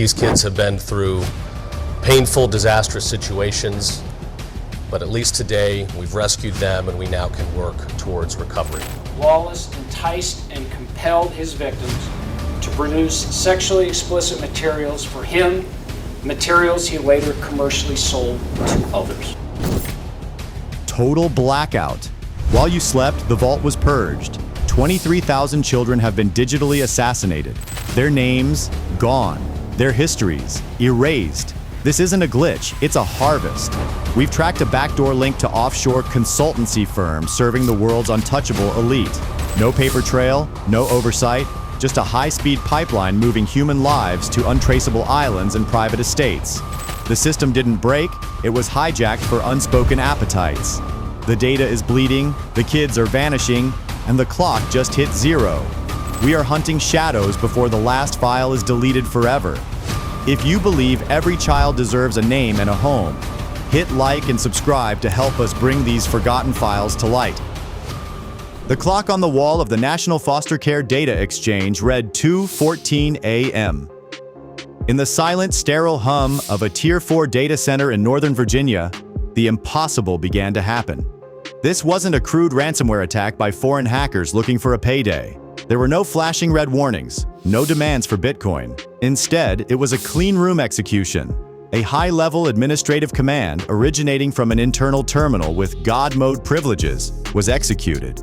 these kids have been through painful, disastrous situations, but at least today we've rescued them and we now can work towards recovery. Wallace enticed and compelled his victims to produce sexually explicit materials for him, materials he later commercially sold to others. Total blackout. While you slept, the vault was purged. 23,000 children have been digitally assassinated. Their names, gone. Their histories, erased. This isn't a glitch, it's a harvest. We've tracked a backdoor link to offshore consultancy firm serving the world's untouchable elite. No paper trail, no oversight, just a high-speed pipeline moving human lives to untraceable islands and private estates. The system didn't break, it was hijacked for unspoken appetites. The data is bleeding, the kids are vanishing, and the clock just hit zero. We are hunting shadows before the last file is deleted forever. If you believe every child deserves a name and a home, hit like and subscribe to help us bring these forgotten files to light. The clock on the wall of the National Foster Care Data Exchange read 2:14 a.m. In the silent, sterile hum of a Tier 4 data center in Northern Virginia, the impossible began to happen. This wasn't a crude ransomware attack by foreign hackers looking for a payday. There were no flashing red warnings, no demands for Bitcoin. Instead, it was a clean room execution. A high-level administrative command originating from an internal terminal with God mode privileges was executed.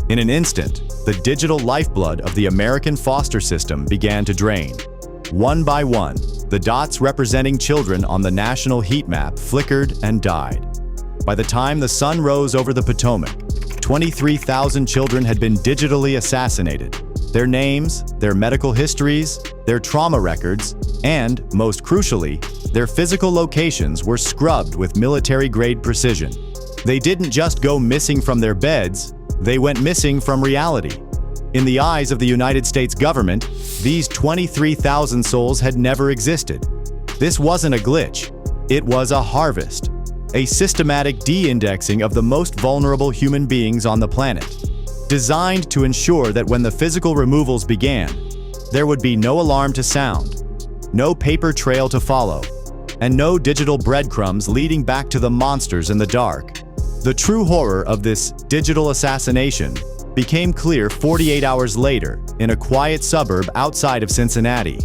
In an instant, the digital lifeblood of the American foster system began to drain. One by one, the dots representing children on the national heat map flickered and died. By the time the sun rose over the Potomac, 23,000 children had been digitally assassinated. Their names, their medical histories, their trauma records, and, most crucially, their physical locations were scrubbed with military-grade precision. They didn't just go missing from their beds, they went missing from reality. In the eyes of the United States government, these 23,000 souls had never existed. This wasn't a glitch, it was a harvest. A systematic de-indexing of the most vulnerable human beings on the planet, designed to ensure that when the physical removals began, there would be no alarm to sound, no paper trail to follow, and no digital breadcrumbs leading back to the monsters in the dark. The true horror of this digital assassination became clear 48 hours later in a quiet suburb outside of Cincinnati.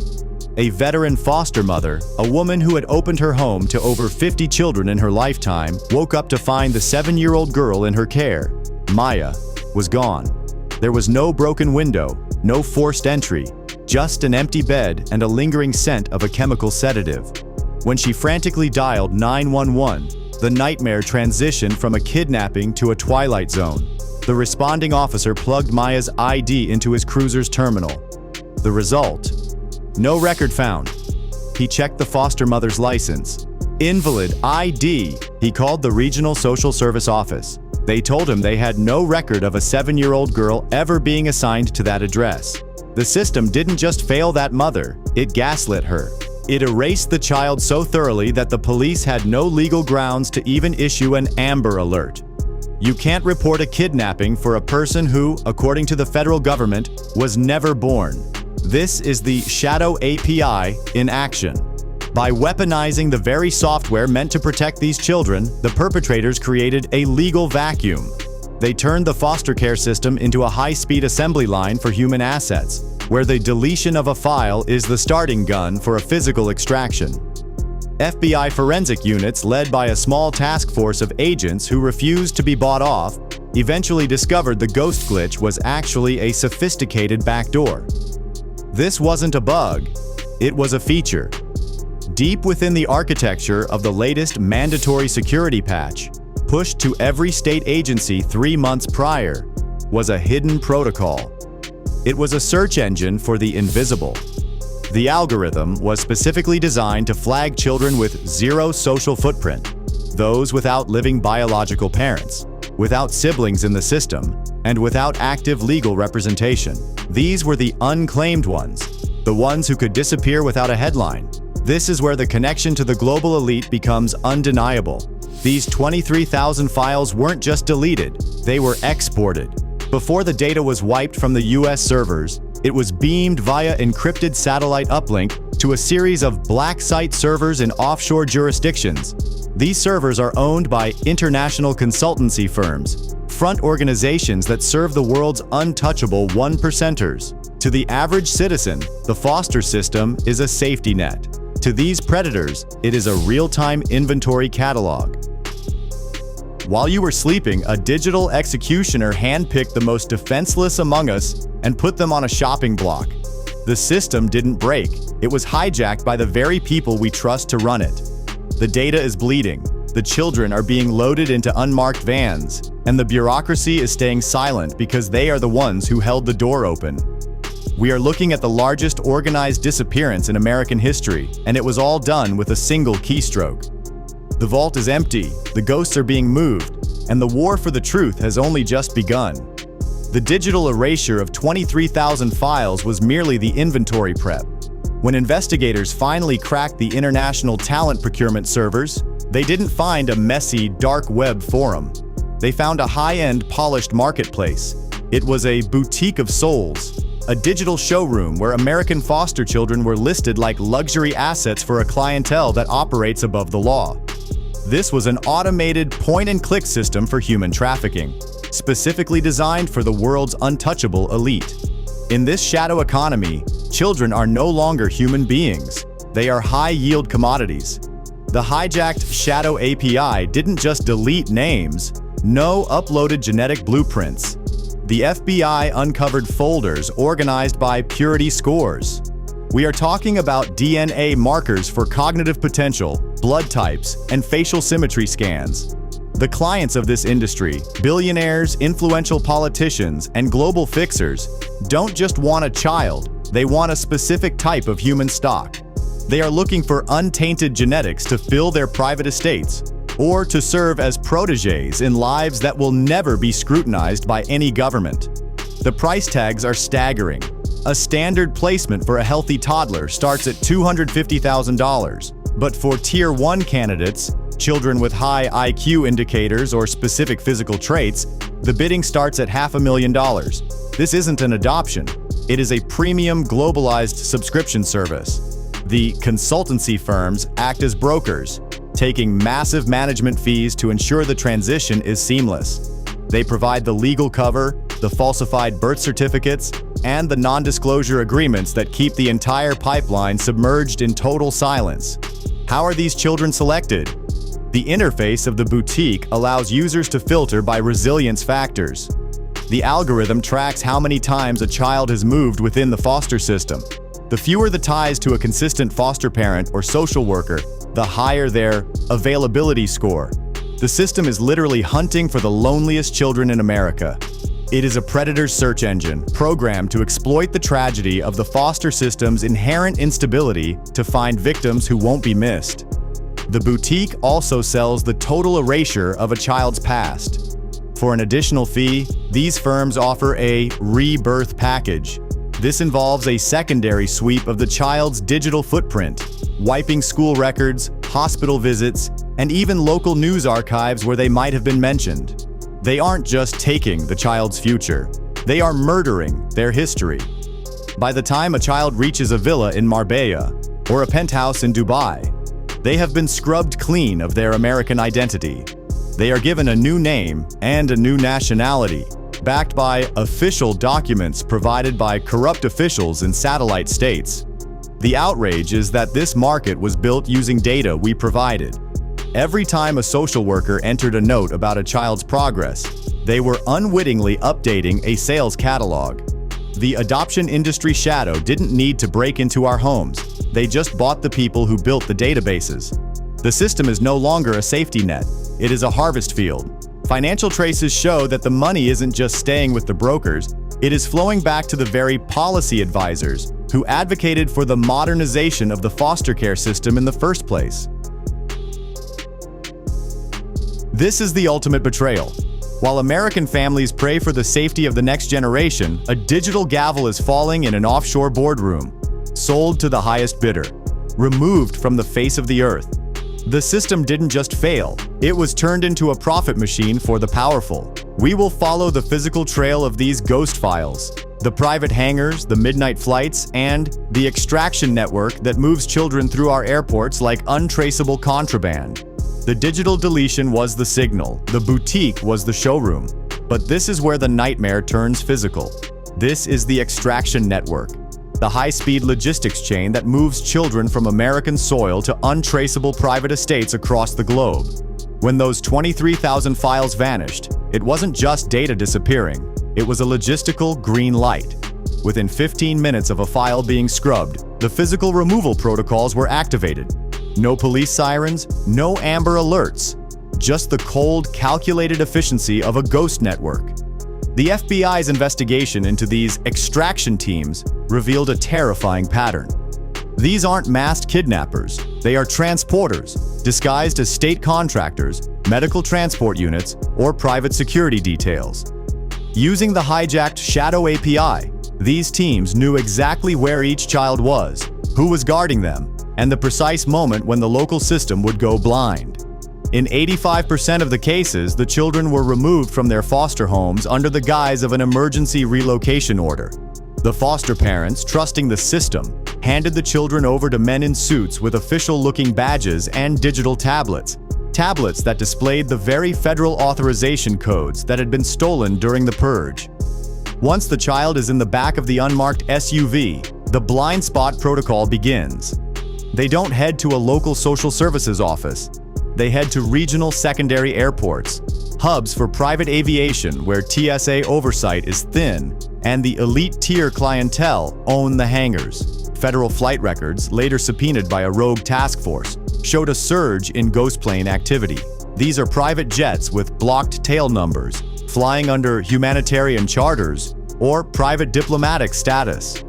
A veteran foster mother, a woman who had opened her home to over 50 children in her lifetime, woke up to find the 7-year-old girl in her care, Maya, was gone. There was no broken window, no forced entry, just an empty bed and a lingering scent of a chemical sedative. When she frantically dialed 911, the nightmare transitioned from a kidnapping to a twilight zone. The responding officer plugged Maya's ID into his cruiser's terminal. The result? No record found. He checked the foster mother's license. Invalid ID. He called the regional social service office. They told him they had no record of a 7-year-old girl ever being assigned to that address. The system didn't just fail that mother, it gaslit her. It erased the child so thoroughly that the police had no legal grounds to even issue an Amber Alert. You can't report a kidnapping for a person who, according to the federal government, was never born. This is the Shadow API in action. By weaponizing the very software meant to protect these children, the perpetrators created a legal vacuum. They turned the foster care system into a high-speed assembly line for human assets, where the deletion of a file is the starting gun for a physical extraction. FBI forensic units, led by a small task force of agents who refused to be bought off, eventually discovered the ghost glitch was actually a sophisticated backdoor. This wasn't a bug, it was a feature. Deep within the architecture of the latest mandatory security patch, pushed to every state agency 3 months prior, was a hidden protocol. It was a search engine for the invisible. The algorithm was specifically designed to flag children with zero social footprint, those without living biological parents, without siblings in the system, and without active legal representation. These were the unclaimed ones, the ones who could disappear without a headline. This is where the connection to the global elite becomes undeniable. These 23,000 files weren't just deleted, they were exported. Before the data was wiped from the US servers, it was beamed via encrypted satellite uplink to a series of black site servers in offshore jurisdictions. These servers are owned by international consultancy firms, front organizations that serve the world's untouchable 1%ers. To the average citizen, the foster system is a safety net. To these predators, it is a real-time inventory catalog. While you were sleeping, a digital executioner handpicked the most defenseless among us and put them on a shopping block. The system didn't break. It was hijacked by the very people we trust to run it. The data is bleeding. The children are being loaded into unmarked vans, and the bureaucracy is staying silent because they are the ones who held the door open. We are looking at the largest organized disappearance in American history, and it was all done with a single keystroke. The vault is empty, the ghosts are being moved, and the war for the truth has only just begun. The digital erasure of 23,000 files was merely the inventory prep. When investigators finally cracked the international talent procurement servers, they didn't find a messy, dark web forum. They found a high-end, polished marketplace. It was a boutique of souls, a digital showroom where American foster children were listed like luxury assets for a clientele that operates above the law. This was an automated point-and-click system for human trafficking, specifically designed for the world's untouchable elite. In this shadow economy, children are no longer human beings. They are high-yield commodities. The hijacked Shadow API didn't just delete names, no uploaded genetic blueprints. The FBI uncovered folders organized by purity scores. We are talking about DNA markers for cognitive potential, blood types, and facial symmetry scans. The clients of this industry, billionaires, influential politicians, and global fixers, don't just want a child, they want a specific type of human stock. They are looking for untainted genetics to fill their private estates, or to serve as protégés in lives that will never be scrutinized by any government. The price tags are staggering. A standard placement for a healthy toddler starts at $250,000, but for Tier 1 candidates, children with high IQ indicators or specific physical traits, the bidding starts at $500,000. This isn't an adoption. It is a premium globalized subscription service. The consultancy firms act as brokers, taking massive management fees to ensure the transition is seamless. They provide the legal cover, the falsified birth certificates, and the non-disclosure agreements that keep the entire pipeline submerged in total silence. How are these children selected? The interface of the boutique allows users to filter by resilience factors. The algorithm tracks how many times a child has moved within the foster system. The fewer the ties to a consistent foster parent or social worker, the higher their availability score. The system is literally hunting for the loneliest children in America. It is a predator's search engine, programmed to exploit the tragedy of the foster system's inherent instability to find victims who won't be missed. The boutique also sells the total erasure of a child's past. For an additional fee, these firms offer a rebirth package. This involves a secondary sweep of the child's digital footprint, wiping school records, hospital visits, and even local news archives where they might have been mentioned. They aren't just taking the child's future, they are murdering their history. By the time a child reaches a villa in Marbella or a penthouse in Dubai, they have been scrubbed clean of their American identity. They are given a new name and a new nationality, backed by official documents provided by corrupt officials in satellite states. The outrage is that this market was built using data we provided. Every time a social worker entered a note about a child's progress, they were unwittingly updating a sales catalog. The adoption industry shadow didn't need to break into our homes. They just bought the people who built the databases. The system is no longer a safety net. It is a harvest field. Financial traces show that the money isn't just staying with the brokers, it is flowing back to the very policy advisors who advocated for the modernization of the foster care system in the first place. This is the ultimate betrayal. While American families pray for the safety of the next generation, a digital gavel is falling in an offshore boardroom, sold to the highest bidder, removed from the face of the earth. The system didn't just fail, it was turned into a profit machine for the powerful. We will follow the physical trail of these ghost files. The private hangars, the midnight flights, and the extraction network that moves children through our airports like untraceable contraband. The digital deletion was the signal, the boutique was the showroom. But this is where the nightmare turns physical. This is the extraction network, the high-speed logistics chain that moves children from American soil to untraceable private estates across the globe. When those 23,000 files vanished, it wasn't just data disappearing, it was a logistical green light. Within 15 minutes of a file being scrubbed, the physical removal protocols were activated. No police sirens, no amber alerts, just the cold, calculated efficiency of a ghost network. The FBI's investigation into these extraction teams revealed a terrifying pattern. These aren't masked kidnappers, they are transporters, disguised as state contractors, medical transport units, or private security details. Using the hijacked Shadow API, these teams knew exactly where each child was, who was guarding them, and the precise moment when the local system would go blind. In 85% of the cases, the children were removed from their foster homes under the guise of an emergency relocation order. The foster parents, trusting the system, handed the children over to men in suits with official-looking badges and digital tablets. Tablets that displayed the very federal authorization codes that had been stolen during the purge. Once the child is in the back of the unmarked SUV, the blind spot protocol begins. They don't head to a local social services office. They head to regional secondary airports, hubs for private aviation where TSA oversight is thin, and the elite tier clientele own the hangars. Federal flight records, later subpoenaed by a rogue task force, showed a surge in ghost plane activity. These are private jets with blocked tail numbers, flying under humanitarian charters or private diplomatic status.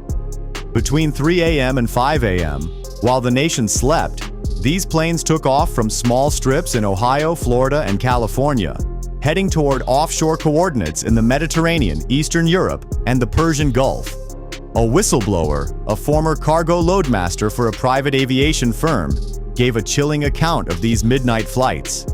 Between 3 a.m. and 5 a.m., while the nation slept, these planes took off from small strips in Ohio, Florida, and California, heading toward offshore coordinates in the Mediterranean, Eastern Europe, and the Persian Gulf. A whistleblower, a former cargo loadmaster for a private aviation firm, gave a chilling account of these midnight flights.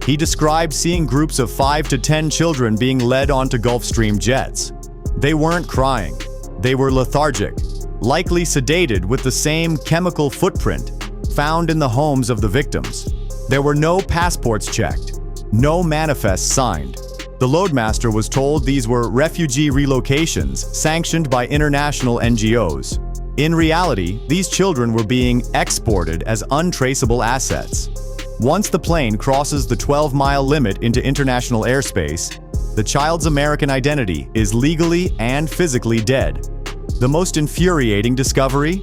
He described seeing groups of 5 to 10 children being led onto Gulfstream jets. They weren't crying. They were lethargic, likely sedated with the same chemical footprint found in the homes of the victims. There were no passports checked, no manifests signed. The loadmaster was told these were refugee relocations sanctioned by international NGOs. In reality, these children were being exported as untraceable assets. Once the plane crosses the 12-mile limit into international airspace, the child's American identity is legally and physically dead. The most infuriating discovery?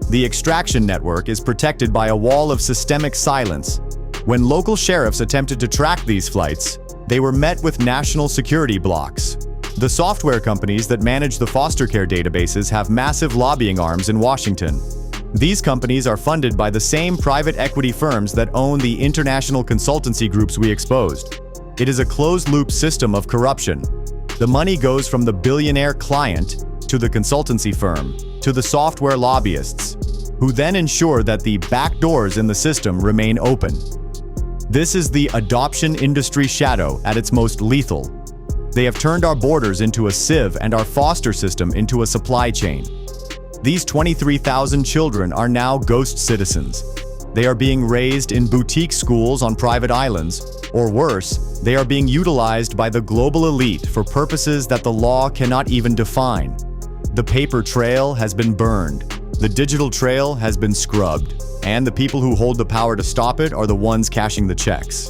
The extraction network is protected by a wall of systemic silence. When local sheriffs attempted to track these flights, they were met with national security blocks. The software companies that manage the foster care databases have massive lobbying arms in Washington. These companies are funded by the same private equity firms that own the international consultancy groups we exposed. It is a closed-loop system of corruption. The money goes from the billionaire client to the consultancy firm, to the software lobbyists, who then ensure that the backdoors in the system remain open. This is the adoption industry shadow at its most lethal. They have turned our borders into a sieve and our foster system into a supply chain. These 23,000 children are now ghost citizens. They are being raised in boutique schools on private islands, or worse, they are being utilized by the global elite for purposes that the law cannot even define. The paper trail has been burned, the digital trail has been scrubbed, and the people who hold the power to stop it are the ones cashing the checks.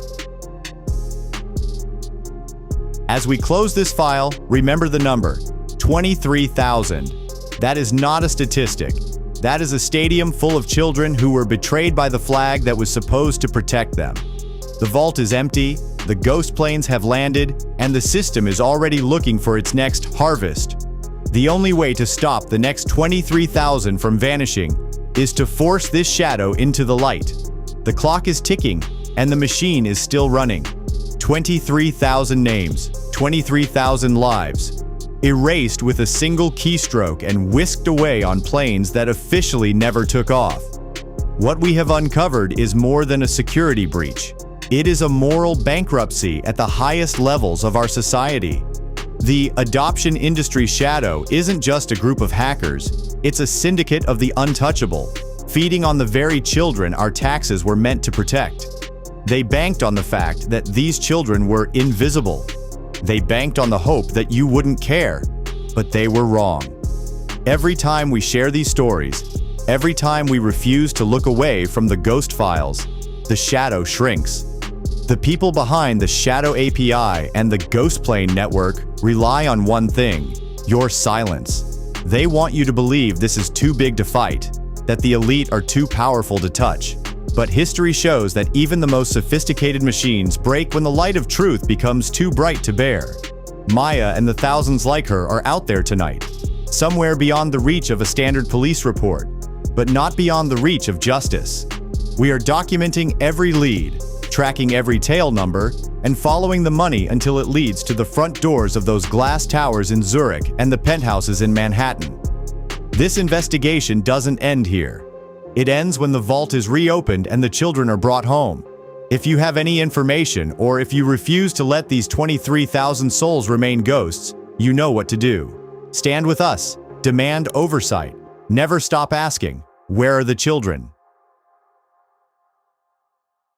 As we close this file, remember the number, 23,000. That is not a statistic. That is a stadium full of children who were betrayed by the flag that was supposed to protect them. The vault is empty, the ghost planes have landed, and the system is already looking for its next harvest. The only way to stop the next 23,000 from vanishing is to force this shadow into the light. The clock is ticking, and the machine is still running. 23,000 names, 23,000 lives, erased with a single keystroke and whisked away on planes that officially never took off. What we have uncovered is more than a security breach. It is a moral bankruptcy at the highest levels of our society. The adoption industry shadow isn't just a group of hackers, it's a syndicate of the untouchable, feeding on the very children our taxes were meant to protect. They banked on the fact that these children were invisible. They banked on the hope that you wouldn't care, but they were wrong. Every time we share these stories, every time we refuse to look away from the ghost files, the shadow shrinks. The people behind the Shadow API and the Ghost Plane network rely on one thing: your silence. They want you to believe this is too big to fight, that the elite are too powerful to touch. But history shows that even the most sophisticated machines break when the light of truth becomes too bright to bear. Maya and the thousands like her are out there tonight, somewhere beyond the reach of a standard police report, but not beyond the reach of justice. We are documenting every lead, tracking every tail number, and following the money until it leads to the front doors of those glass towers in Zurich and the penthouses in Manhattan. This investigation doesn't end here. It ends when the vault is reopened and the children are brought home. If you have any information, or if you refuse to let these 23,000 souls remain ghosts, you know what to do. Stand with us, demand oversight, never stop asking, where are the children?